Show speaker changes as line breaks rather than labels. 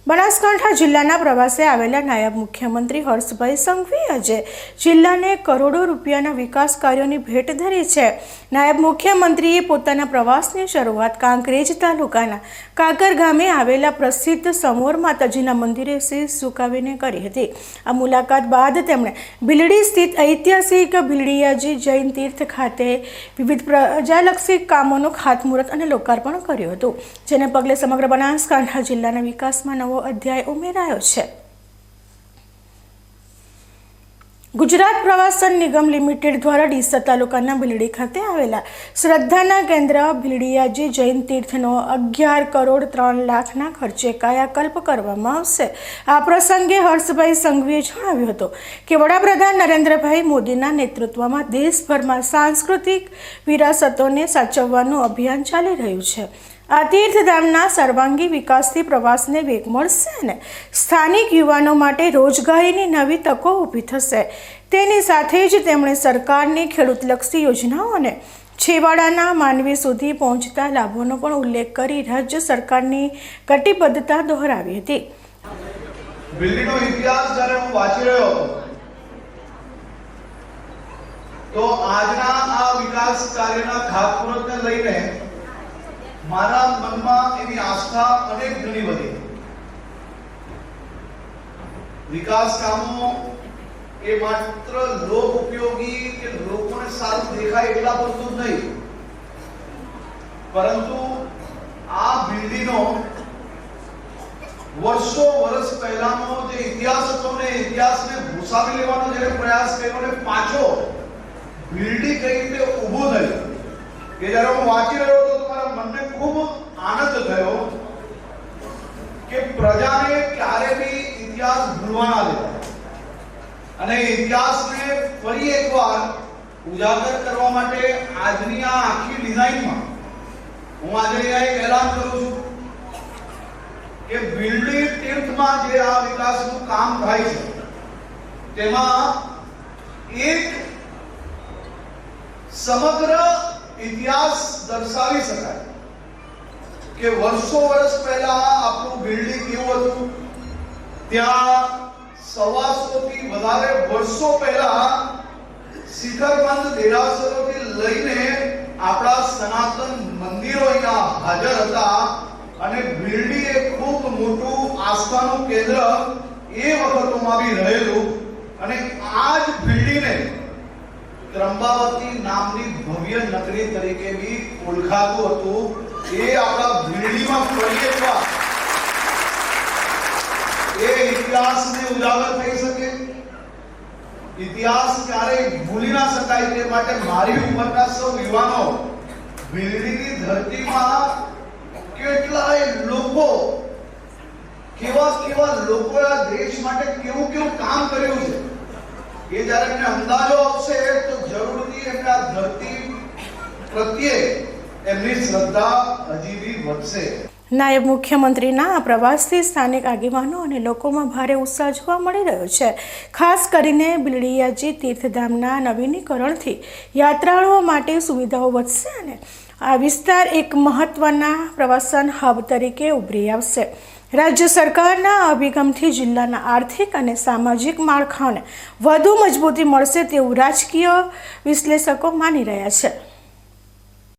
બનાસકાંઠા જિલ્લાના પ્રવાસે આવેલા નાયબ મુખ્યમંત્રી હર્ષભાઈ સંઘવીએ આજે જિલ્લાને કરોડો રૂપિયાના વિકાસ કાર્યોની ભેટ ધરી છે। નાયબ મુખ્યમંત્રીએ પોતાના પ્રવાસની શરૂઆત કાંકરેજ તાલુકાના કાકર ગામે આવેલા પ્રસિદ્ધ સમોર માતાજીના મંદિરે શીશ ઝુકાવીને કરી હતી। આ મુલાકાત બાદ તેમણે ભીલડી સ્થિત ઐતિહાસિક ભીલડીયાજી જૈન તીર્થ ખાતે વિવિધ પ્રજાલક્ષી કામોનું ખાતમુહૂર્ત અને લોકાર્પણ કર્યું હતું, જેને પગલે સમગ્ર બનાસકાંઠા જિલ્લાના વિકાસમાં નવો અધ્યાય ઉમેરાયો છે। ગુજરાત પ્રવાસન નિગમ લિમિટેડ દ્વારા ડીસા તાલુકાના ભીલડી ખાતે આવેલા શ્રદ્ધાના કેન્દ્ર ભીલડીયાજી જૈન તીર્થનો 11 કરોડ 3 લાખના ખર્ચે કાયાકલ્પ કરવામાં આવશે। આ પ્રસંગે હર્ષભાઈ સંઘવીએ જણાવ્યું હતું કે વડાપ્રધાન નરેન્દ્રભાઈ મોદીના નેતૃત્વમાં દેશભરમાં સાંસ્કૃતિક વિરાસતોને સાચવવાનું અભિયાન ચાલી રહ્યું છે। આ તીર્થધામના સર્વાંગી વિકાસથી પ્રવાસને વેગ મળશે અને સ્થાનિક યુવાનો માટે રોજગારીની નવી તકો ઊભી થશે। તેની સાથે જ તેમણે સરકારની ખેડૂતલક્ષી યોજનાઓ અને છેવાડાના માનવી સુધી પહોંચતા લાભોનો પણ ઉલ્લેખ કરી રાજ્ય સરકારની કટિબદ્ધતા દોહરાવી હતી।
ભીલડીનો ઇતિહાસ જ્યારે હું વાંચી રહ્યો હતો તો આજના આ વિકાસ કાર્યના ખાતમુહૂર્તને લઈને મારા મનમાં એવી આસ્થા અનેક ઘણી બધી। વિકાસ કામો એ માત્ર લોક ઉપયોગી કે લોકોને સારું દેખાય એટલા પૂરતું જ નહીં, પરંતુ આ ભીલડીનો વર્ષો વર્ષ પહેલાનો જે ઇતિહાસ હતો ને ઇતિહાસને ભૂસાવી લેવાનો જ્યારે પ્રયાસ કર્યો ને પાછો ભીલડી કઈ રીતે ઊભું થયું કે જ્યારે હું વાંચી રહ્યો હતો તો મારા મનને ખૂબ આનંદ થયો કે પ્રજાને ક્યારે બી ઇતિહાસ ભૂલવા ના દેવાય અને ઇતિહાસને ફરી એકવાર ઉજાગર કરવા માટે આજની આ આખી ડિઝાઇનમાં હું આજે એક એલાન કરું છું કે ભીલડી તીર્થમાં જે આ વિકાસનું કામ થાય છે તેમાં એક સમગ્ર ઇતિહાસ દર્શાવી શકાય કે વર્ષો વર્ષ પહેલા આપણું ભીલડી કેવું હતું। ત્યાં 125 થી વધારે વર્ષો પહેલા શિખરબંધ દેરાસરોથી લઈને આપણા સનાતન મંદિરો અહીંયા હાજર હતા અને ભીલડી એક ખૂબ મોટું આસ્થાનું કેન્દ્ર એ વખતોમાં બી રહેલું અને આ જ ભીલડીને ત્રંબાવતી નામની ભવ્ય નગરી તરીકે બી ઓળખાતું હતું। એ આપણા ભીલડીમાં ફરી એકવાર એ ઇતિહાસને ઉજાગર થઈ શકે, ઇતિહાસ ક્યારેય ભૂલી ના શકાય તે માટે મારી ઉંમરના સૌ યુવાનો ભીલડીની ધરતીમાં કેટલાય લોકો કેવા લોકોએ આ દેશ માટે કેવું કામ કર્યું છે એ જ્યારે એમને અંદાજો આવશે તો જરૂરથી એમને આ ધરતી પ્રત્યે એમની શ્રદ્ધા હજી બી વધશે।
નાયબ મુખ્યમંત્રીના આ પ્રવાસથી સ્થાનિક આગેવાનો અને લોકોમાં ભારે ઉત્સાહ જોવા મળી રહ્યો છે। ખાસ કરીને ભીલડીયાજી તીર્થધામના નવીનીકરણથી યાત્રાળુઓ માટે સુવિધાઓ વધશે અને આ વિસ્તાર એક મહત્વના પ્રવાસન હબ તરીકે ઉભરી આવશે। રાજ્ય સરકારના અભિગમથી જિલ્લાના આર્થિક અને સામાજિક માળખાને વધુ મજબૂતી મળશે તેવું રાજકીય વિશ્લેષકો માની રહ્યા છે।